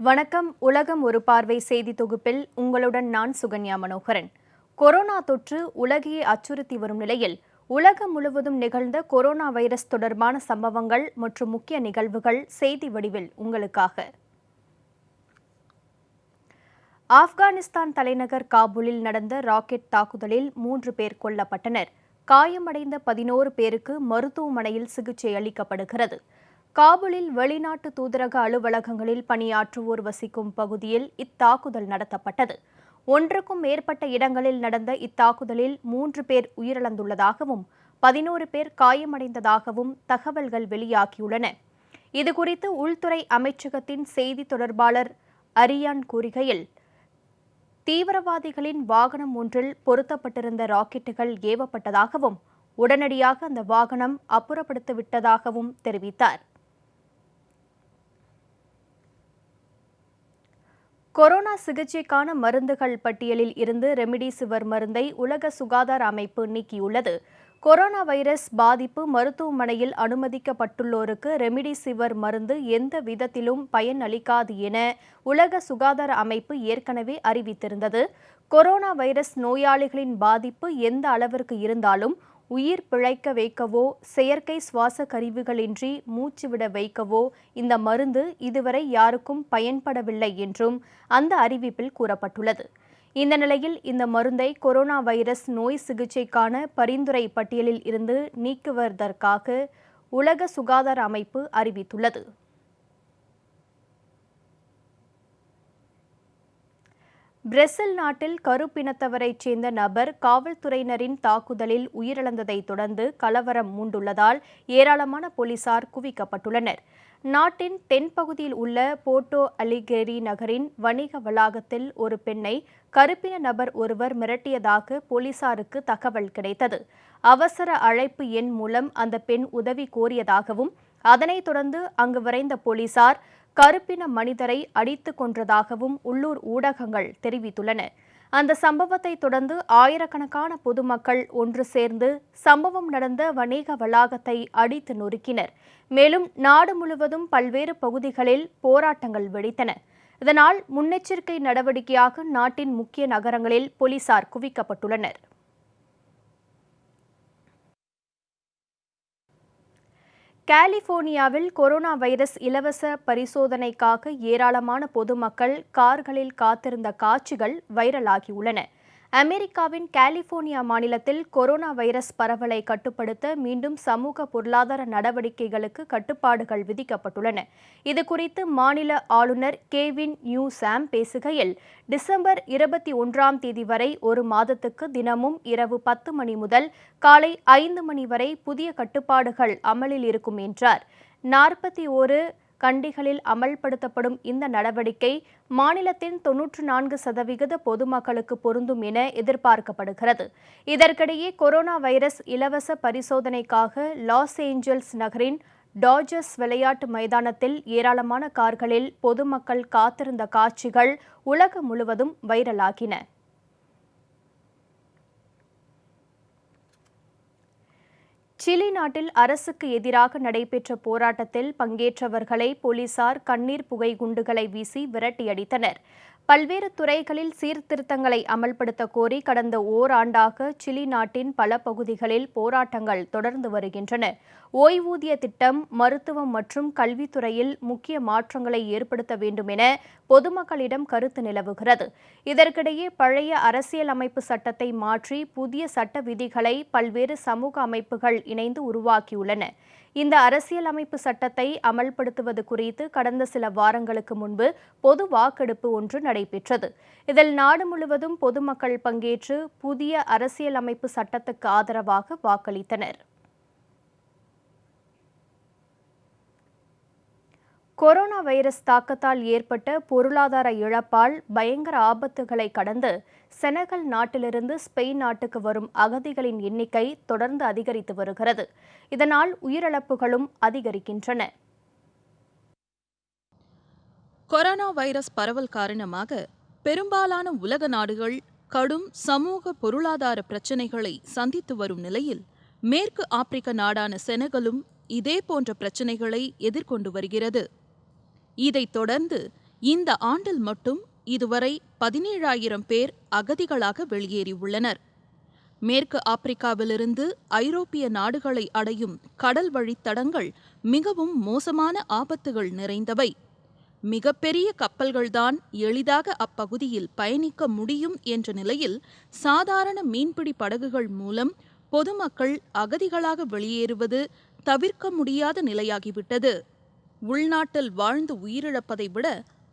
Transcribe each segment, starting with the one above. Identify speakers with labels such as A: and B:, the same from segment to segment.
A: வணக்கம். உலகம் ஒரு பார்வை செய்தி தொகுப்பில் உங்களுடன் நான் சுகன்யா மனோகரன். கொரோனா தொற்று உலகையே அச்சுறுத்தி வரும் நிலையில் உலகம் முழுவதும் நிகழ்ந்த கொரோனா வைரஸ் தொடர்பான சம்பவங்கள் மற்றும் முக்கிய நிகழ்வுகள் செய்தி வடிவில் உங்களுக்காக. ஆப்கானிஸ்தான் தலைநகர் காபூலில் நடந்த ராக்கெட் தாக்குதலில் 3 பேர் கொல்லப்பட்டனர். காயமடைந்த 11 பேருக்கு மருத்துவமனையில் சிகிச்சை அளிக்கப்படுகிறது. காபூலில் வெளிநாட்டு தூதரக அலுவலகங்களில் பணியாற்றுவோர் வசிக்கும் பகுதியில் இத்தாக்குதல் நடத்தப்பட்டது. 1க்கும் மேற்பட்ட இடங்களில் நடந்த இத்தாக்குதலில் 3 பேர் உயிரிழந்துள்ளதாகவும் 11 பேர் காயமடைந்ததாகவும் தகவல்கள் வெளியாகியுள்ளன. இதுகுறித்து உள்துறை அமைச்சகத்தின் செய்தி தொடர்பாளர் அரியான் கூறுகையில், தீவிரவாதிகளின் வாகனம் ஒன்றில் பொருத்தப்பட்டிருந்த ராக்கெட்டுகள் ஏவப்பட்டதாகவும் உடனடியாக அந்த வாகனம் அப்புறப்படுத்திவிட்டதாகவும் தெரிவித்தார். கொரோனா சிகிச்சைக்கான மருந்துகள் பட்டியலில் இருந்து ரெம்டெசிவிர் மருந்தை உலக சுகாதார அமைப்பு நீக்கியுள்ளது. கொரோனா வைரஸ் பாதிப்பு மருத்துவமனையில் அனுமதிக்கப்பட்டுள்ளோருக்கு ரெம்டெசிவிர் மருந்து எந்த விதத்திலும் பயன் அளிக்காது என உலக சுகாதார அமைப்பு ஏற்கனவே அறிவித்திருந்தது. கொரோனா வைரஸ் நோயாளிகளின் பாதிப்பு எந்த அளவிற்கு இருந்தாலும் உயிர் பிழைக்க வைக்கவோ செயற்கை சுவாச கருவிகளின்றி மூச்சுவிட வைக்கவோ இந்த மருந்து இதுவரை யாருக்கும் பயன்படவில்லை என்றும் அந்த அறிவிப்பில் கூறப்பட்டுள்ளது. இந்த நிலையில் இந்த மருந்தை கொரோனா வைரஸ் நோய் சிகிச்சைக்கான பரிந்துரை பட்டியலில் இருந்து நீக்குவதற்காக உலக சுகாதார அமைப்பு அறிவித்துள்ளது. பிரேசில் நாட்டில் கருப்பினத்தவரைச் சேர்ந்த நபர் காவல்துறையினரின் தாக்குதலில் உயிரிழந்ததை தொடர்ந்து கலவரம் மூண்டுள்ளதால் ஏராளமான போலீசார் குவிக்கப்பட்டுள்ளனர். நாட்டின் தென்பகுதியில் உள்ள போர்ட்டோ அலிகேரி நகரின் வணிக வளாகத்தில் ஒரு பெண்ணை கருப்பின நபர் ஒருவர் மிரட்டியதாக போலீசாருக்கு தகவல் கிடைத்தது. அவசர அழைப்பு எண் மூலம் அந்த பெண் உதவி கோரியதாகவும் அதனைத் தொடர்ந்து அங்கு விரைந்த போலீசார் கருப்பின மனிதரை அடித்துக் கொன்றதாகவும் உள்ளூர் ஊடகங்கள் தெரிவித்துள்ளன. அந்த சம்பவத்தை தொடர்ந்து ஆயிரக்கணக்கான பொதுமக்கள் ஒன்று சேர்ந்து சம்பவம் நடந்த வணிக வளாகத்தை அடித்து நொறுக்கினர். மேலும் நாடு முழுவதும் பல்வேறு பகுதிகளில் போராட்டங்கள் வெடித்தன. இதனால் முன்னெச்சரிக்கை நடவடிக்கையாக நாட்டின் முக்கிய நகரங்களில் போலீசார் குவிக்கப்பட்டுள்ளனர். கலிபோர்னியாவில் கொரோனா வைரஸ் இலவச பரிசோதனைக்காக ஏராளமான பொதுமக்கள் கார்களில் காத்திருந்த காட்சிகள் வைரலாகியுள்ளன. அமெரிக்காவின் கலிபோர்னியா மாநிலத்தில் கொரோனா வைரஸ் பரவலை கட்டுப்படுத்த மீண்டும் சமூக பொருளாதார நடவடிக்கைகளுக்கு கட்டுப்பாடுகள் விதிக்கப்பட்டுள்ளன. இதுகுறித்து மாநில ஆளுநர் கேவின் நியூசாம் பேசுகையில், டிசம்பர் 21ஆம் தேதி வரை ஒரு மாதத்துக்கு தினமும் இரவு 10 மணி முதல் காலை 5 மணி வரை புதிய கட்டுப்பாடுகள் அமலில் இருக்கும் என்றார். 41 கண்டிகளில் அமல்படுத்தப்படும் இந்த நடவடிக்கை மாநிலத்தின் 94% பொதுமக்களுக்கு பொருந்தும் என எதிர்பார்க்கப்படுகிறது. இதற்கிடையே கொரோனா வைரஸ் இலவச பரிசோதனைக்காக லாஸ் ஏஞ்சல்ஸ் நகரின் டாஜர்ஸ் விளையாட்டு மைதானத்தில் ஏராளமான கார்களில் பொதுமக்கள் காத்திருந்த காட்சிகள் உலகம் முழுவதும் வைரலாகின. சிலி நாட்டில் அரசுக்கு எதிராக நடைபெற்ற போராட்டத்தில் பங்கேற்றவர்களை போலீசார் கண்ணீர் புகை குண்டுகளை வீசி விரட்டியடித்தனர். பல்வேறு துறைகளில் சீர்திருத்தங்களை அமல்படுத்த கோரி கடந்த ஓராண்டாக சிலி நாட்டின் பல பகுதிகளில் போராட்டங்கள் தொடர்ந்து வருகின்றன. ஓய்வூதிய திட்டம், மருத்துவம் மற்றும் கல்வித்துறையில் முக்கிய மாற்றங்களை ஏற்படுத்த வேண்டும் என பொதுமக்களிடம் கருத்து நிலவுகிறது. இதற்கிடையே பழைய அரசியலமைப்பு சட்டத்தை மாற்றி புதிய சட்ட விதிகளை பல்வேறு சமூக அமைப்புகள் இணைந்து உருவாக்கியுள்ளன. இந்த அரசியலமைப்பு சட்டத்தை அமல்படுத்துவது குறித்து கடந்த சில வாரங்களுக்கு முன்பு பொது வாக்கெடுப்பு ஒன்று நடைபெற்றது. இதில் நாடு முழுவதும் பொதுமக்கள் பங்கேற்று புதிய அரசியலமைப்பு சட்டத்துக்கு ஆதரவாக வாக்களித்தனர். கொரோனா வைரஸ் தாக்கத்தால் ஏற்பட்ட பொருளாதார இழப்பால் பயங்கர ஆபத்துகளை கடந்து செனகல் நாட்டிலிருந்து ஸ்பெயின் நாட்டுக்கு வரும் அகதிகளின் எண்ணிக்கை தொடர்ந்து அதிகரித்து வருகிறது. இதனால் உயிரிழப்புகளும் அதிகரிக்கின்றன.
B: கொரோனா வைரஸ் பரவல் காரணமாக பெரும்பாலான உலக நாடுகள் கடும் சமூக பொருளாதார பிரச்சினைகளை சந்தித்து வரும் நிலையில் மேற்கு ஆப்பிரிக்க நாடான செனகலும் இதே போன்ற பிரச்சினைகளை எதிர்கொண்டு வருகிறது. இதைத் தொடர்ந்து இந்த ஆண்டில் மட்டும் இதுவரை 17,000 பேர் அகதிகளாக வெளியேறியுள்ளனர். மேற்கு ஆப்பிரிக்காவிலிருந்து ஐரோப்பிய நாடுகளை அடையும் கடல் வழித்தடங்கள் மிகவும் மோசமான ஆபத்துகள் நிறைந்தவை. மிகப்பெரிய கப்பல்கள்தான் எளிதாக அப்பகுதியில் பயணிக்க முடியும் என்ற நிலையில் சாதாரண மீன்பிடி படகுகள் மூலம் பொதுமக்கள் அகதிகளாக வெளியேறுவது தவிர்க்க முடியாத நிலையாகிவிட்டது. உள்நாட்டில் வாழ்ந்து உயிரிழப்பதை விட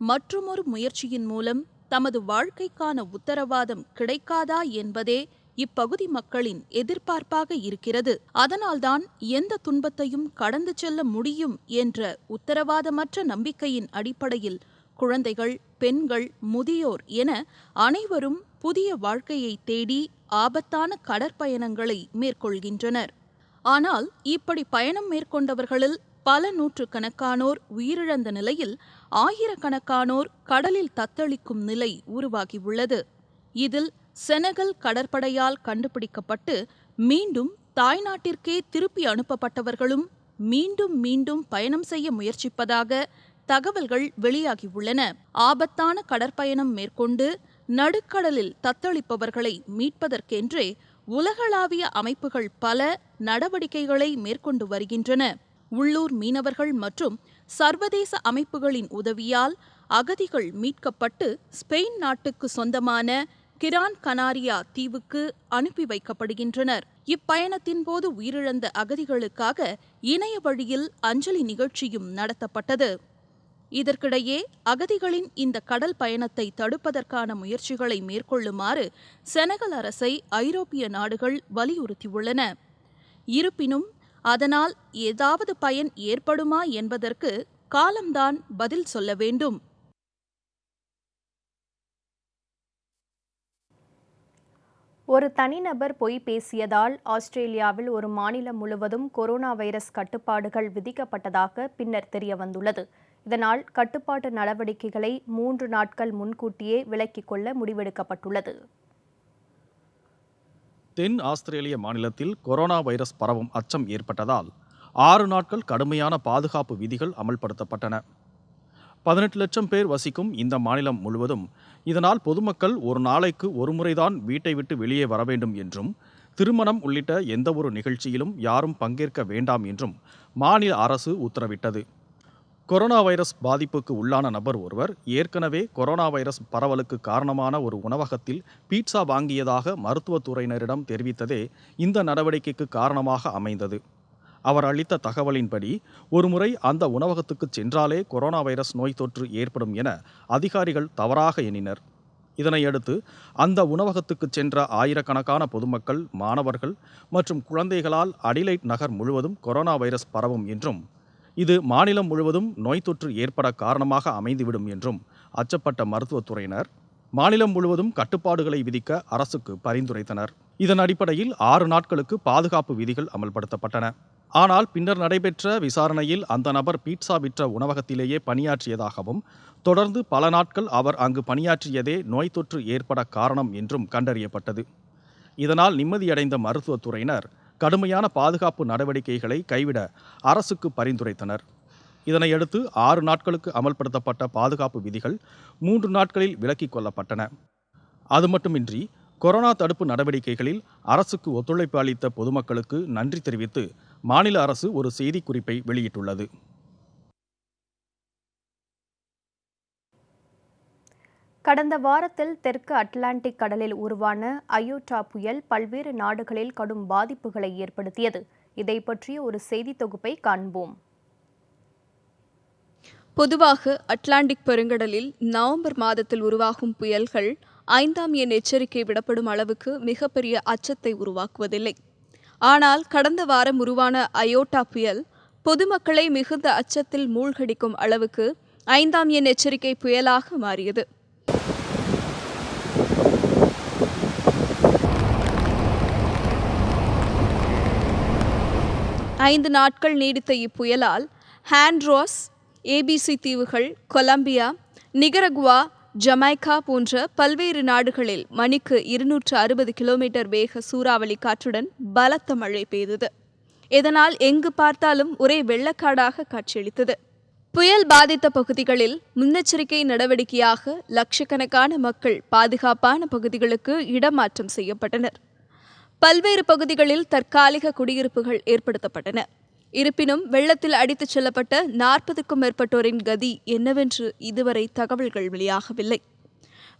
B: மற்றுமொரு முயற்சியின் மூலம் தமது வாழ்க்கைக்கான உத்தரவாதம் கிடைக்காதா என்பதே இப்பகுதி மக்களின் எதிர்பார்ப்பாக இருக்கிறது. அதனால்தான் எந்த துன்பத்தையும் கடந்து செல்ல முடியும் என்ற உத்தரவாதமற்ற நம்பிக்கையின் அடிப்படையில் குழந்தைகள், பெண்கள், முதியோர் என அனைவரும் புதிய வாழ்க்கையை தேடி ஆபத்தான கடற்பயணங்களை மேற்கொள்கின்றனர். ஆனால் இப்படி பயணம் மேற்கொண்டவர்களில் பல நூற்றுக்கணக்கானோர் உயிரிழந்த நிலையில் ஆயிரக்கணக்கானோர் கடலில் தத்தளிக்கும் நிலை உருவாகியுள்ளது. இதில் செனகல் கடற்படையால் கண்டுபிடிக்கப்பட்டு மீண்டும் தாய்நாட்டிற்கே திருப்பி அனுப்பப்பட்டவர்களும் மீண்டும் மீண்டும் பயணம் செய்ய முயற்சிப்பதாக தகவல்கள் வெளியாகியுள்ளன. ஆபத்தான கடற்பயணம் மேற்கொண்டு நடுக்கடலில் தத்தளிப்பவர்களை மீட்பதற்கென்றே உலகளாவிய அமைப்புகள் பல நடவடிக்கைகளை மேற்கொண்டு வருகின்றன. உள்ளூர் மீனவர்கள் மற்றும் சர்வதேச அமைப்புகளின் உதவியால் அகதிகள் மீட்கப்பட்டு ஸ்பெயின் நாட்டுக்கு சொந்தமான கிரான் கனாரியா தீவுக்கு அனுப்பி வைக்கப்படுகின்றனர். இப்பயணத்தின் போது உயிரிழந்த அகதிகளுக்காக இணைய வழியில் அஞ்சலி நிகழ்ச்சியும் நடத்தப்பட்டது. இதற்கிடையே அகதிகளின் இந்த கடல் பயணத்தை தடுப்பதற்கான முயற்சிகளை மேற்கொள்ளுமாறு செனகல் அரசை ஐரோப்பிய நாடுகள் வலியுறுத்தியுள்ளன. இருப்பினும் அதனால் ஏதாவது பயன் ஏற்படுமா என்பதற்கு காலம்தான் பதில் சொல்ல வேண்டும்.
A: ஒரு தனிநபர் பொய் பேசியதால் ஆஸ்திரேலியாவில் ஒரு மாநிலம் முழுவதும் கொரோனா வைரஸ் கட்டுப்பாடுகள் விதிக்கப்பட்டதாக பின்னர் தெரியவந்துள்ளது. இதனால் கட்டுப்பாட்டு நடவடிக்கைகளை 3 நாட்கள் முன்கூட்டியே விலக்கிக் கொள்ள முடிவெடுக்கப்பட்டுள்ளது.
C: தென் ஆஸ்திரேலிய மாநிலத்தில் கொரோனா வைரஸ் பரவும் அச்சம் ஏற்பட்டதால் 6 நாட்கள் கடுமையான பாதுகாப்பு விதிகள் அமல்படுத்தப்பட்டன. 18 லட்சம் பேர் வசிக்கும் இந்த மாநிலம் முழுவதும் இதனால் பொதுமக்கள் ஒரு நாளைக்கு ஒரு முறைதான் வீட்டை விட்டு வெளியே வர வேண்டும் என்றும், திருமணம் உள்ளிட்ட எந்தவொரு நிகழ்ச்சியிலும் யாரும் பங்கேற்க வேண்டாம் என்றும் மாநில அரசு உத்தரவிட்டது. கொரோனா வைரஸ் பாதிப்புக்கு உள்ளான நபர் ஒருவர் ஏற்கனவே கொரோனா வைரஸ் பரவலுக்கு காரணமான ஒரு உணவகத்தில் பீட்சா வாங்கியதாக மருத்துவத்துறையினரிடம் தெரிவித்ததே இந்த நடவடிக்கைக்கு காரணமாக அமைந்தது. அவர் அளித்த தகவலின்படி ஒருமுறை அந்த உணவகத்துக்கு சென்றாலே கொரோனா வைரஸ் நோய் தொற்று ஏற்படும் என அதிகாரிகள் தவறாக எண்ணினர். இதனையடுத்து அந்த உணவகத்துக்கு சென்ற ஆயிரக்கணக்கான பொதுமக்கள், மாணவர்கள் மற்றும் குழந்தைகளால் அடிலைட் நகர் முழுவதும் கொரோனா வைரஸ் பரவும் என்றும், இது மாநிலம் முழுவதும் நோய் தொற்று ஏற்பட காரணமாக அமைந்துவிடும் என்றும் அச்சப்பட்ட மருத்துவத்துறையினர் மாநிலம் முழுவதும் கட்டுப்பாடுகளை விதிக்க அரசுக்கு பரிந்துரைத்தனர். இதன் அடிப்படையில் 6 நாட்களுக்கு பாதுகாப்பு விதிகள் அமல்படுத்தப்பட்டன. ஆனால் பின்னர் நடைபெற்ற விசாரணையில் அந்த நபர் பீட்சா விற்ற உணவகத்திலேயே பணியாற்றியதாகவும், தொடர்ந்து பல நாட்கள் அவர் அங்கு பணியாற்றியதே நோய் தொற்று ஏற்பட காரணம் என்றும் கண்டறியப்பட்டது. இதனால் நிம்மதியடைந்த மருத்துவத்துறையினர் கடுமையான பாதுகாப்பு நடவடிக்கைகளை கைவிட அரசுக்கு பரிந்துரைத்தனர். இதனையடுத்து 6 நாட்களுக்கு அமல்படுத்தப்பட்ட பாதுகாப்பு விதிகள் 3 நாட்களில் விலக்கிக் கொள்ளப்பட்டன. அது மட்டுமின்றி கொரோனா தடுப்பு நடவடிக்கைகளில் அரசுக்கு ஒத்துழைப்பு அளித்த பொதுமக்களுக்கு நன்றி தெரிவித்து மாநில அரசு ஒரு செய்திக்குறிப்பை வெளியிட்டுள்ளது.
A: கடந்த வாரத்தில் தெற்கு அட்லாண்டிக் கடலில் உருவான அயோட்டா புயல் பல்வேறு நாடுகளில் கடும் பாதிப்புகளை ஏற்படுத்தியது. இதை பற்றிய ஒரு செய்தி தொகுப்பை காண்போம்.
D: பொதுவாக அட்லாண்டிக் பெருங்கடலில் நவம்பர் மாதத்தில் உருவாகும் புயல்கள் 5ஆம் எண் எச்சரிக்கை விடப்படும் அளவுக்கு மிகப்பெரிய அச்சத்தை உருவாக்குவதில்லை. ஆனால் கடந்த வாரம் உருவான அயோட்டா புயல் பொதுமக்களை மிகுந்த அச்சத்தில் மூழ்கடிக்கும் அளவுக்கு 5ஆம் எண் எச்சரிக்கை புயலாக மாறியது. ஐந்து நாட்கள் நீடித்த இப்புயலால் ஹாண்ட்ராஸ், ஏபிசி தீவுகள், கொலம்பியா, நிகரகுவா, ஜமைக்கா போன்ற பல்வேறு நாடுகளில் மணிக்கு 260 கிலோமீட்டர் வேக சூறாவளி காற்றுடன் பலத்த மழை பெய்தது. இதனால் எங்கு பார்த்தாலும் ஒரே வெள்ளக்காடாக காட்சியளித்தது. புயல் பாதித்த பகுதிகளில் முன்னெச்சரிக்கை நடவடிக்கையாக லட்சக்கணக்கான மக்கள் பாதுகாப்பான பகுதிகளுக்கு இடமாற்றம் செய்யப்பட்டனர். பல்வேறு பகுதிகளில் தற்காலிக குடியிருப்புகள் ஏற்படுத்தப்பட்டன. இருப்பினும் வெள்ளத்தில் அடித்துச் செல்லப்பட்ட 40க்கும் மேற்பட்டோரின் கதி என்னவென்று இதுவரை தகவல்கள் வெளியாகவில்லை.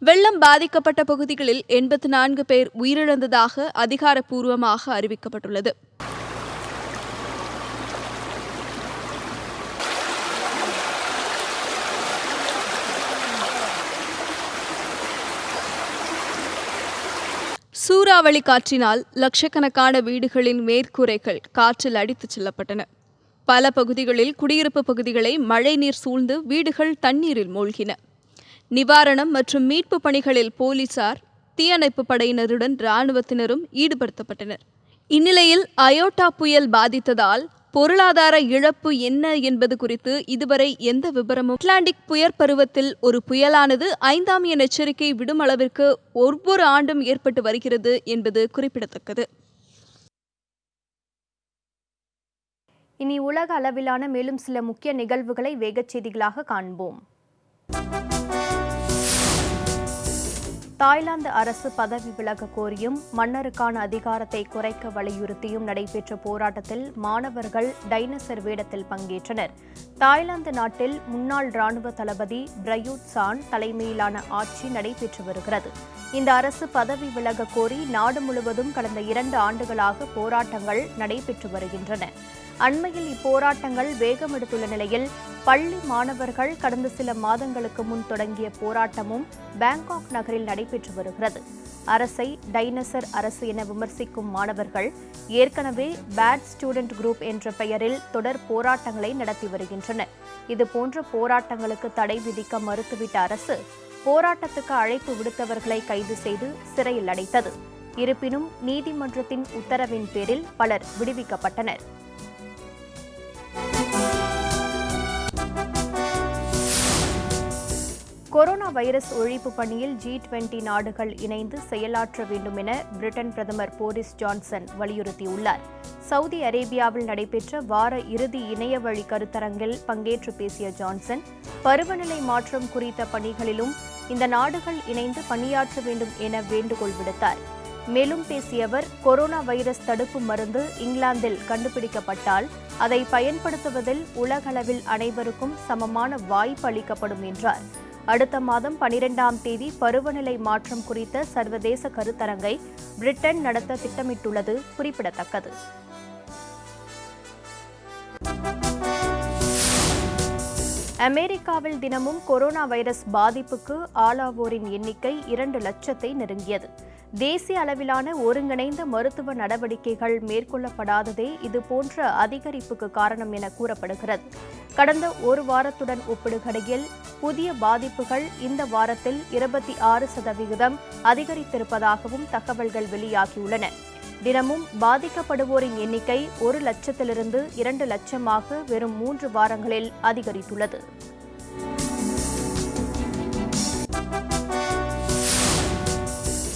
D: வெள்ளம் பாதிக்கப்பட்ட பகுதிகளில் 84 பேர் உயிரிழந்ததாக அதிகாரப்பூர்வமாக அறிவிக்கப்பட்டுள்ளது. சூறாவளி காற்றினால் லட்சக்கணக்கான வீடுகளின் மேற்கூரைகள் காற்றில் அடித்துச் செல்லப்பட்டன. பல பகுதிகளில் குடியிருப்பு பகுதிகளை மழைநீர் சூழ்ந்து வீடுகள் தண்ணீரில் மூழ்கின. நிவாரணம் மற்றும் மீட்பு பணிகளில் போலீசார், தீயணைப்பு படையினருடன் இராணுவத்தினரும் ஈடுபடுத்தப்பட்டனர். இந்நிலையில் அயோட்டா புயல் பாதித்ததால் பொருளாதார இழப்பு என்ன என்பது குறித்து இதுவரை எந்த விபரமும். அட்லாண்டிக் புயற்பருவத்தில் ஒரு புயலானது 5ஆம் எண் எச்சரிக்கை விடும் அளவிற்கு ஒவ்வொரு ஆண்டும் ஏற்பட்டு வருகிறது என்பது குறிப்பிடத்தக்கது.
A: இனி உலக அளவிலான மேலும் சில முக்கிய நிகழ்வுகளை வேகச் செய்திகளாக காண்போம். தாய்லாந்து அரசு பதவி விலக கோரியும் மன்னருக்கான அதிகாரத்தை குறைக்க வலியுறுத்தியும் நடைபெற்ற போராட்டத்தில் மாணவர்கள் டைனோசர் வேடத்தில் பங்கேற்றனர். தாய்லாந்து நாட்டில் முன்னாள் ராணுவ தளபதி பிரயூத் சான் தலைமையிலான ஆட்சி நடைபெற்று வருகிறது. இந்த அரசு பதவி விலக கோரி நாடு முழுவதும் கடந்த 2 ஆண்டுகளாக போராட்டங்கள் நடைபெற்று வருகின்றன. அண்மையில் இப்போராட்டங்கள் வேகமெடுத்துள்ள நிலையில் பள்ளி மாணவர்கள் கடந்த சில மாதங்களுக்கு முன் தொடங்கிய போராட்டமும் பாங்காக் நகரில் நடைபெற்று வருகிறது. அரசை டைனோசர் அரசு என விமர்சிக்கும் மாணவர்கள் ஏற்கனவே பேட் ஸ்டூடெண்ட் குரூப் என்ற பெயரில் தொடர் போராட்டங்களை நடத்தி வருகின்றனர். இதுபோன்ற போராட்டங்களுக்கு தடை விதிக்க மறுத்துவிட்ட அரசு போராட்டத்துக்கு அழைப்பு விடுத்தவர்களை கைது செய்து சிறையில் அடைத்தது. இருப்பினும் நீதிமன்றத்தின் உத்தரவின் பேரில் பலர் விடுவிக்கப்பட்டனர். கொரோனா வைரஸ் ஒழிப்பு பணியில் G20 நாடுகள் இணைந்து செயலாற்ற வேண்டும் என பிரிட்டன் பிரதமர் போரிஸ் ஜான்சன் வலியுறுத்தியுள்ளார். சவுதி அரேபியாவில் நடைபெற்ற வார இறுதி இணையவழி கருத்தரங்கில் பங்கேற்று பேசிய ஜான்சன், பருவநிலை மாற்றம் குறித்த பணிகளிலும் இந்த நாடுகள் இணைந்து பணியாற்ற வேண்டும் என வேண்டுகோள் விடுத்தார். மேலும் பேசிய அவர், கொரோனா வைரஸ் தடுப்பு மருந்து இங்கிலாந்தில் கண்டுபிடிக்கப்பட்டால் அதை பயன்படுத்துவதில் உலகளவில் அனைவருக்கும் சமமான வாய்ப்பு அளிக்கப்படும் என்றார். அடுத்த மாதம் 12ஆம் தேதி பருவநிலை மாற்றம் குறித்த சர்வதேச கருத்தரங்கை பிரிட்டன் நடத்த திட்டமிட்டுள்ளது குறிப்பிடத்தக்கது. அமெரிக்காவில் தினமும் கொரோனா வைரஸ் பாதிப்புக்கு ஆளாவோரின் எண்ணிக்கை 2 லட்சத்தை நெருங்கியது. தேசிய அளவிலான ஒருங்கிணைந்த மருத்துவ நடவடிக்கைகள் மேற்கொள்ளப்படாததே இதுபோன்ற அதிகரிப்புக்கு காரணம் என கூறப்படுகிறது. கடந்த ஒரு வாரத்துடன் ஒப்பிடுகையில் புதிய பாதிப்புகள் இந்த வாரத்தில் 26% அதிகரித்திருப்பதாகவும் தகவல்கள் வெளியாகியுள்ளன. தினமும் பாதிக்கப்படுவோரின் எண்ணிக்கை 1 லட்சத்திலிருந்து 2 லட்சமாக வெறும் 3 வாரங்களில் அதிகரித்துள்ளது.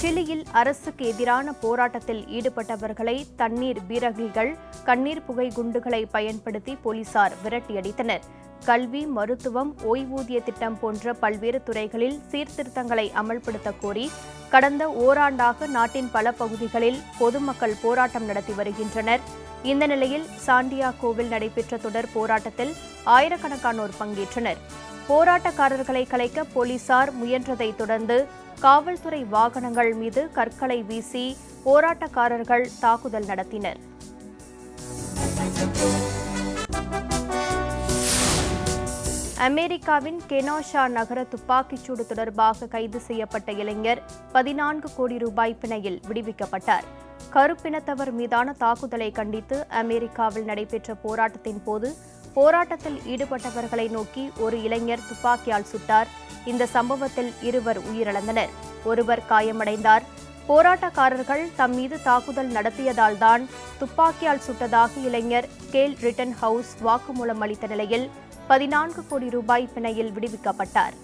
A: சிலியில் அரசுக்கு எதிரான போராட்டத்தில் ஈடுபட்டவர்களை தண்ணீர் பீரங்கிகள், கண்ணீர் புகை குண்டுகளை பயன்படுத்தி போலீசார் விரட்டியடித்தனர். கல்வி, மருத்துவம், ஓய்வூதிய திட்டம் போன்ற பல்வேறு துறைகளில் சீர்திருத்தங்களை அமல்படுத்த கோரி கடந்த ஓராண்டாக நாட்டின் பல பகுதிகளில் பொதுமக்கள் போராட்டம் நடத்தி வருகின்றனர். இந்த நிலையில் சாண்டியாகோவில் நடைபெற்ற தொடர் போராட்டத்தில் ஆயிரக்கணக்கானோர் பங்கேற்றனர். போராட்டக்காரர்களை கலைக்க போலீசார் முயன்றதை தொடர்ந்து காவல்துறை வாகனங்கள் மீது கற்களை வீசி போராட்டக்காரர்கள் தாக்குதல் நடத்தினர். அமெரிக்காவின் கெனோஷா நகர துப்பாக்கிச்சூடு தொடர்பாக கைது செய்யப்பட்ட இளைஞர் 14 கோடி ரூபாய் பிணையில் விடுவிக்கப்பட்டார். கருப்பினத்தவர் மீதான தாக்குதலை கண்டித்து அமெரிக்காவில் நடைபெற்ற போராட்டத்தின் போது போராட்டத்தில் ஈடுபட்டவர்களை நோக்கி ஒரு இளைஞர் துப்பாக்கியால் சுட்டார். இந்த சம்பவத்தில் 2 உயிரிழந்தனர், ஒருவர் காயமடைந்தார். போராட்டக்காரர்கள் தம் மீது தாக்குதல் நடத்தியதால்தான் துப்பாக்கியால் சுட்டதாக இளைஞர் கேல் ரிட்டன் ஹவுஸ் வாக்குமூலம் அளித்த நிலையில் 14 கோடி ரூபாய் பிணையில் விடுவிக்கப்பட்டார்.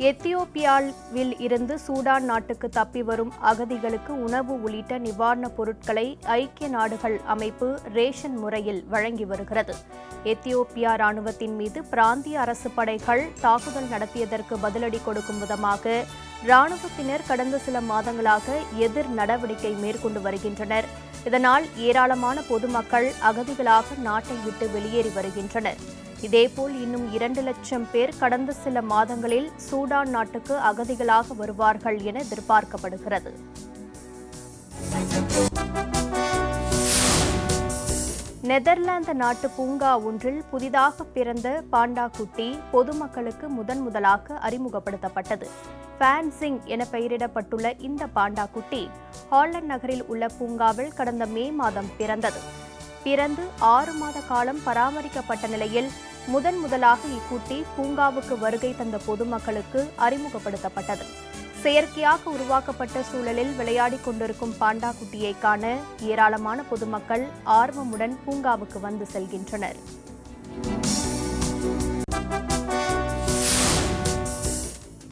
A: எத்தியோப்பியாவில் இருந்து சூடான் நாட்டுக்கு தப்பி வரும் அகதிகளுக்கு உணவு உள்ளிட்ட நிவாரணப் பொருட்களை ஐக்கிய நாடுகள் அமைப்பு ரேஷன் முறையில் வழங்கி வருகிறது. எத்தியோப்பியா ராணுவத்தின் மீது பிராந்திய அரசு படைகள் தாக்குதல் நடத்தியதற்கு பதிலடி கொடுக்கும் விதமாக ராணுவத்தினர் கடந்த சில மாதங்களாக எதிர் நடவடிக்கை மேற்கொண்டு வருகின்றனர். இதனால் ஏராளமான பொதுமக்கள் அகதிகளாக நாட்டை விட்டு வெளியேறி வருகின்றனர். இதேபோல் இன்னும் 2 லட்சம் பேர் கடந்த சில மாதங்களில் சூடான் நாட்டுக்கு அகதிகளாக வருவார்கள் என எதிர்பார்க்கப்படுகிறது. நெதர்லாந்து நாட்டு பூங்கா ஒன்றில் புதிதாக பிறந்த பாண்டா குட்டி பொதுமக்களுக்கு முதலாக அறிமுகப்படுத்தப்பட்டது. ஃபேன்சிங் என பெயரிடப்பட்டுள்ள இந்த பாண்டா குட்டி ஹாலண்ட் நகரில் உள்ள பூங்காவில் கடந்த மே மாதம் பிறந்தது. பிறந்து 6 மாத காலம் பராமரிக்கப்பட்ட நிலையில் முதலாக இக்குட்டி பூங்காவுக்கு வருகை தந்த பொதுமக்களுக்கு அறிமுகப்படுத்தப்பட்டது. செயற்கையாக உருவாக்கப்பட்ட சூழலில் விளையாடிக் கொண்டிருக்கும் பாண்டா குட்டியை காண ஏராளமான பொதுமக்கள் ஆர்வமுடன் பூங்காவுக்கு வந்து செல்கின்றனர்.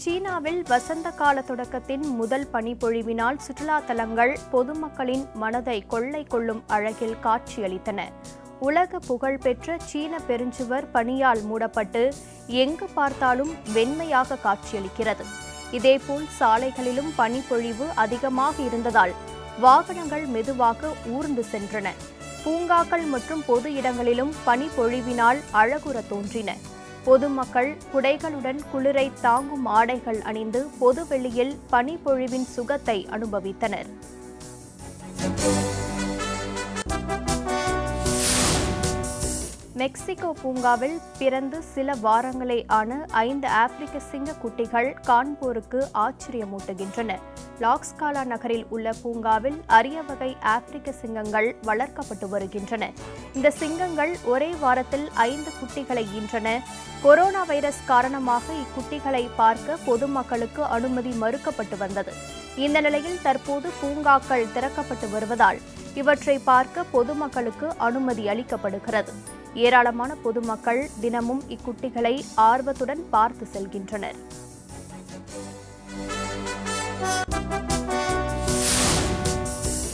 A: சீனாவில் வசந்த கால தொடக்கத்தின் முதல் பனிப்பொழிவினால் சுற்றுலா தலங்கள் பொதுமக்களின் மனதை கொள்ளை கொள்ளும் அழகில் காட்சியளித்தன. உலக புகழ்பெற்ற சீன பெருஞ்சுவர் பனியால் மூடப்பட்டு எங்கு பார்த்தாலும் வெண்மையாக காட்சியளிக்கிறது. இதேபோல் சாலைகளிலும் பனிப்பொழிவு அதிகமாக இருந்ததால் வாகனங்கள் மெதுவாக ஊர்ந்து சென்றன. பூங்காக்கள் மற்றும் பொது இடங்களிலும் பனிப்பொழிவினால் அழகுற தோன்றின. பொதுமக்கள் குடைகளுடன் குளிரை தாங்கும் ஆடைகள் அணிந்து பொதுவெளியில் பனிப்பொழிவின் சுகத்தை அனுபவித்தனர். மெக்சிகோ பூங்காவில் பிறந்து சில வாரங்களே ஆன 5 ஆப்பிரிக்க சிங்க குட்டிகள் காண்போருக்கு ஆச்சரியமூட்டுகின்றன. லாக்ஸ்காலா நகரில் உள்ள பூங்காவில் அரிய வகை ஆப்பிரிக்க சிங்கங்கள் வளர்க்கப்பட்டு வருகின்றன. இந்த சிங்கங்கள் ஒரே வாரத்தில் 5 குட்டிகளை ஈன்றன. கொரோனா வைரஸ் காரணமாக இக்குட்டிகளை பார்க்க பொதுமக்களுக்கு அனுமதி மறுக்கப்பட்டு வந்தது. இந்த நிலையில் தற்போது பூங்காக்கள் திறக்கப்பட்டு வருவதால் இவற்றை பார்க்க பொதுமக்களுக்கு அனுமதி அளிக்கப்படுகிறது. ஏராளமான பொதுமக்கள் தினமும் இக்குட்டிகளை ஆர்வத்துடன் பார்த்து செல்கின்றனர்.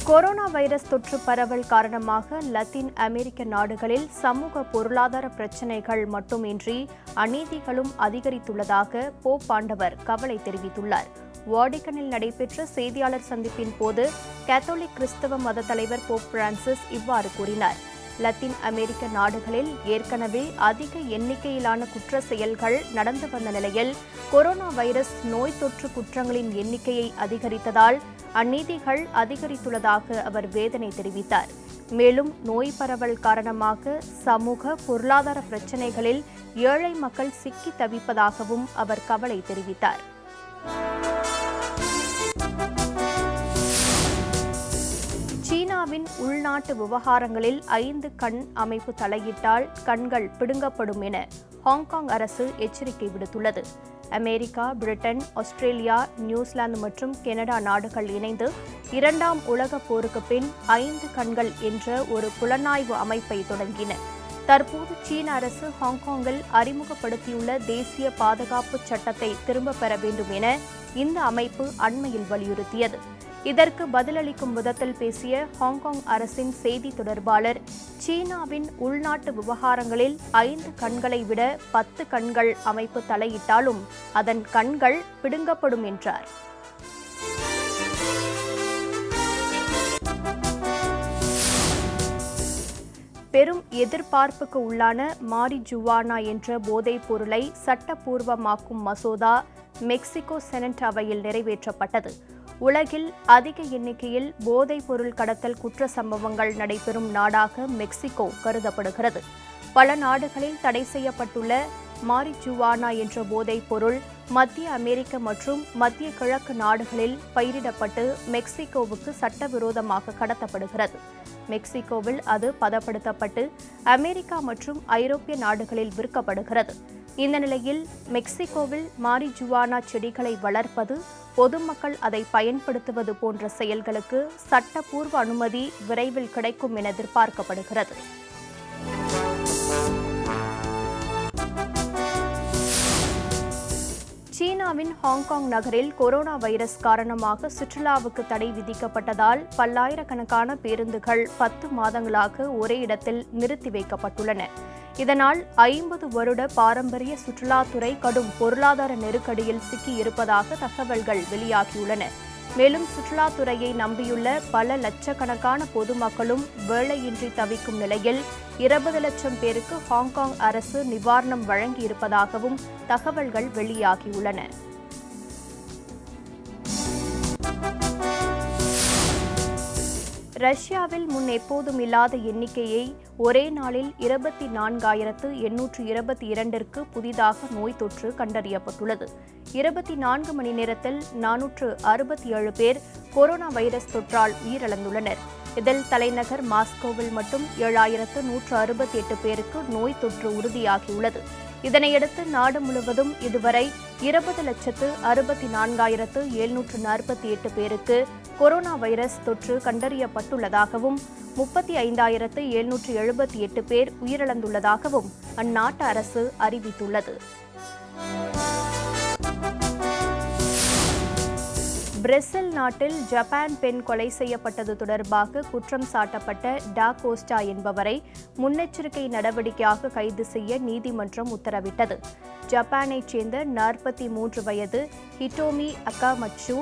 A: கொரோனா வைரஸ் தொற்று பரவல் காரணமாக லத்தீன் அமெரிக்க நாடுகளில் சமூக பொருளாதார பிரச்சினைகள் மட்டுமின்றி அநீதிகளும் அதிகரித்துள்ளதாக போப் ஆண்டவர் கவலை தெரிவித்துள்ளார். வாடிகனில் நடைபெற்ற செய்தியாளர் சந்திப்பின் போது கத்தோலிக் கிறிஸ்தவ மத தலைவர் போப் பிரான்சிஸ் இவ்வாறு கூறினார். லத்தீன் அமெரிக்க நாடுகளில் ஏற்கனவே அதிக எண்ணிக்கையிலான குற்ற செயல்கள் நடந்து வந்த நிலையில் கொரோனா வைரஸ் நோய் தொற்று குற்றங்களின் எண்ணிக்கையை அதிகரித்ததால் அநீதிகள் அதிகரித்துள்ளதாக அவர் வேதனை தெரிவித்தார். மேலும் நோய் பரவல் காரணமாக சமூக பொருளாதார பிரச்சினைகளில் ஏழை மக்கள் சிக்கி தவிப்பதாகவும் அவர் கவலை தெரிவித்தார். சீனாவின் உள்நாட்டு விவகாரங்களில் 5 கண் அமைப்பு தலையிட்டால் கண்கள் பிடுங்கப்படும் என ஹாங்காங் அரசு எச்சரிக்கை விடுத்துள்ளது. அமெரிக்கா, பிரிட்டன், ஆஸ்திரேலியா, நியூசிலாந்து மற்றும் கனடா நாடுகள் இணைந்து 2ஆம் உலகப் போருக்கு பின் 5 கண்கள் என்ற ஒரு புலனாய்வு அமைப்பை தொடங்கின. தற்போது சீன அரசு ஹாங்காங்கில் அறிமுகப்படுத்தியுள்ள தேசிய பாதுகாப்பு சட்டத்தை திரும்பப் பெற வேண்டும் என இந்த அமைப்பு அண்மையில் வலியுறுத்தியது. இதற்கு பதிலளிக்கும் விதத்தில் பேசிய ஹாங்காங் அரசின் செய்தி தொடர்பாளர், சீனாவின் உள்நாட்டு விவகாரங்களில் 5 கண்களை விட 10 கண்கள் அமைப்பு தலையிட்டாலும் அதன் கண்கள் பிடுங்கப்படும் என்றார். பெரும் எதிர்பார்ப்புக்கு உள்ளான மாரிஜுவானா என்ற போதைப் பொருளை சட்டப்பூர்வமாக்கும் மசோதா மெக்சிகோ செனட் அவையில் நிறைவேற்றப்பட்டது. உலகில் அதிக எண்ணிக்கையில் போதைப் பொருள் கடத்தல் குற்ற சம்பவங்கள் நடைபெறும் நாடாக மெக்சிகோ கருதப்படுகிறது. பல நாடுகளில் தடை செய்யப்பட்டுள்ள மாரிஜுவானா என்ற போதைப் பொருள் மத்திய அமெரிக்க மற்றும் மத்திய கிழக்கு நாடுகளில் பயிரிடப்பட்டு மெக்சிகோவுக்கு சட்டவிரோதமாக கடத்தப்படுகிறது. மெக்சிகோவில் அது பதப்படுத்தப்பட்டு அமெரிக்கா மற்றும் ஐரோப்பிய நாடுகளில் விற்கப்படுகிறது. இந்த நிலையில் மெக்சிகோவில் மாரிஜுவானா செடிகளை வளர்ப்பது, பொதுமக்கள் அதை பயன்படுத்துவது போன்ற செயல்களுக்கு சட்டப்பூர்வ அனுமதி விரைவில் கிடைக்கும் என எதிர்பார்க்கப்படுகிறது. சீனா சீனாவின் ஹாங்காங் நகரில் கொரோனா வைரஸ் காரணமாக சுற்றுலாவுக்கு தடை விதிக்கப்பட்டதால் பல்லாயிரக்கணக்கான பேருந்துகள் 10 மாதங்களாக ஒரே இடத்தில் நிறுத்தி வைக்கப்பட்டுள்ளன. இதனால் 50 வருட பாரம்பரிய சுற்றுலாத்துறை கடும் பொருளாதார நெருக்கடியில் சிக்கியிருப்பதாக தகவல்கள் வெளியாகியுள்ளன. மேலும் சுற்றுலாத்துறையை நம்பியுள்ள பல லட்சக்கணக்கான பொதுமக்களும் வேலையின்றி தவிக்கும் நிலையில் 20 லட்சம் பேருக்கு ஹாங்காங் அரசு நிவாரணம் வழங்கியிருப்பதாகவும் தகவல்கள் வெளியாகியுள்ளன. ரஷ்யாவில் முன் எப்போதும் இல்லாத எண்ணிக்கையை ஒரே நாளில் 24,822 புதிதாக நோய் தொற்று கண்டறியப்பட்டுள்ளது. 24 மணி நேரத்தில் 467 பேர் கொரோனா வைரஸ் தொற்றால் உயிரிழந்துள்ளனர். இதில் தலைநகர் மாஸ்கோவில் மட்டும் 7,168 பேருக்கு நோய் தொற்று உறுதியாகியுள்ளது. இதனையடுத்து நாடு முழுவதும் இதுவரை 20,64,748 பேருக்கு கொரோனா வைரஸ் தொற்று கண்டறியப்பட்டுள்ளதாகவும் 35,778 பேர் உயிரிழந்துள்ளதாகவும் அந்நாட்டு அரசு அறிவித்துள்ளது. பிரேசில் நாட்டில் ஜப்பான் பெண் கொலை செய்யப்பட்டது தொடர்பாக குற்றம் சாட்டப்பட்ட டா கோஸ்டா என்பவரை முன்னெச்சரிக்கை நடவடிக்கையாக கைது செய்ய நீதிமன்றம் உத்தரவிட்டது. ஜப்பானைச் சேர்ந்த 43 வயது ஹிட்டோமி அகாமட்சு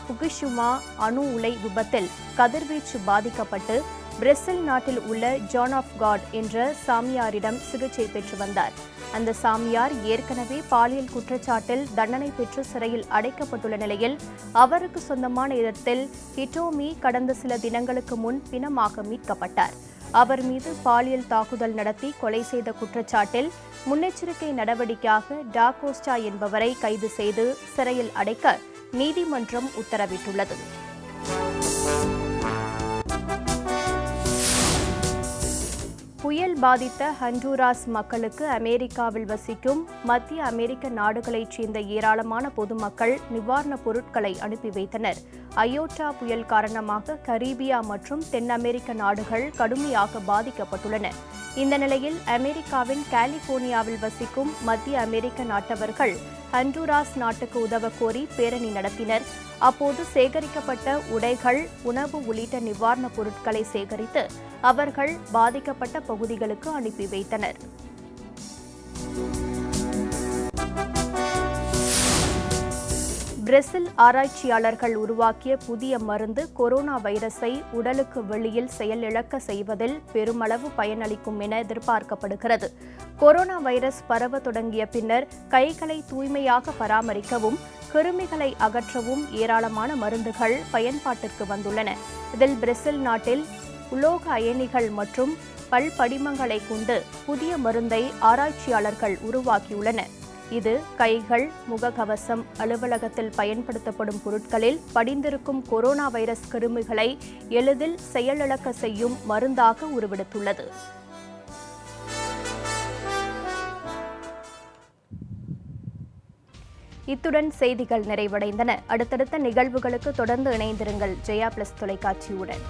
A: புகுஷிமா அணு உலை விபத்தில் கதிர்வீச்சு பாதிக்கப்பட்டு பிரேசில் நாட்டில் உள்ள ஜான் ஆஃப் காட் என்ற சாமியாரிடம் சிகிச்சை பெற்று வந்தார். அந்த சாமியார் ஏற்கனவே பாலியல் குற்றச்சாட்டில் தண்டனை பெற்று சிறையில் அடைக்கப்பட்டுள்ள நிலையில் அவருக்கு சொந்தமான இடத்தில் ஹிட்டோமி கடந்த சில தினங்களுக்கு முன் பிணமாக மீட்கப்பட்டார். அவர் மீது பாலியல் தாக்குதல் நடத்தி கொலை செய்த குற்றச்சாட்டில் முன்னெச்சரிக்கை நடவடிக்கையாக டா கோஸ்டா என்பவரை கைது செய்து சிறையில் அடைக்க நீதிமன்றம் உத்தரவிட்டுள்ளது. புயல் பாதித்த ஹண்டூராஸ் மக்களுக்கு அமெரிக்காவில் வசிக்கும் மத்திய அமெரிக்க நாடுகளைச் சேர்ந்த ஏராளமான பொதுமக்கள் நிவாரணப் பொருட்களை அனுப்பி வைத்தனர். அயோட்டா புயல் காரணமாக கரீபியா மற்றும் தென் அமெரிக்க நாடுகள் கடுமையாக பாதிக்கப்பட்டுள்ளன. இந்த நிலையில் அமெரிக்காவின் கலிபோர்னியாவில் வசிக்கும் மத்திய அமெரிக்க நாட்டவர்கள் ஹண்டூராஸ் நாட்டுக்கு உதவ கோரி பேரணி நடத்தினர். அப்போது சேகரிக்கப்பட்ட உடைகள், உணவு உள்ளிட்ட நிவாரணப் பொருட்களை சேகரித்து அவர்கள் பாதிக்கப்பட்ட பகுதிகளுக்கு அனுப்பி வைத்தனர். பிரேசில் ஆராய்ச்சியாளர்கள் உருவாக்கிய புதிய மருந்து கொரோனா வைரஸை உடலுக்கு வெளியில் செயலிழக்க செய்வதில் பெருமளவு பயனளிக்கும் என எதிர்பார்க்கப்படுகிறது. கொரோனா வைரஸ் பரவ தொடங்கிய பின்னர் கைகளை தூய்மையாக பராமரிக்கவும் கிருமிகளை அகற்றவும் ஏராளமான மருந்துகள் பயன்பாட்டிற்கு வந்துள்ளன. இதில் பிரேசில் நாட்டில் உலோக அயனிகள் மற்றும் பல்படிமங்களை கொண்டு புதிய மருந்தை ஆராய்ச்சியாளர்கள் உருவாக்கியுள்ளனர். இது கைகள், முகக்கவசம், அலுவலகத்தில் பயன்படுத்தப்படும் பொருட்களில் படிந்திருக்கும் கொரோனா வைரஸ் கிருமிகளை எளிதில் செயலிழக்க செய்யும் மருந்தாக உருவெடுத்துள்ளது. இத்துடன் செய்திகள் நிறைவடைந்தன. அடுத்தடுத்த நிகழ்வுகளுக்கு தொடர்ந்து இணைந்திருங்கள் ஜெயா பிளஸ் தொலைக்காட்சியுடன்.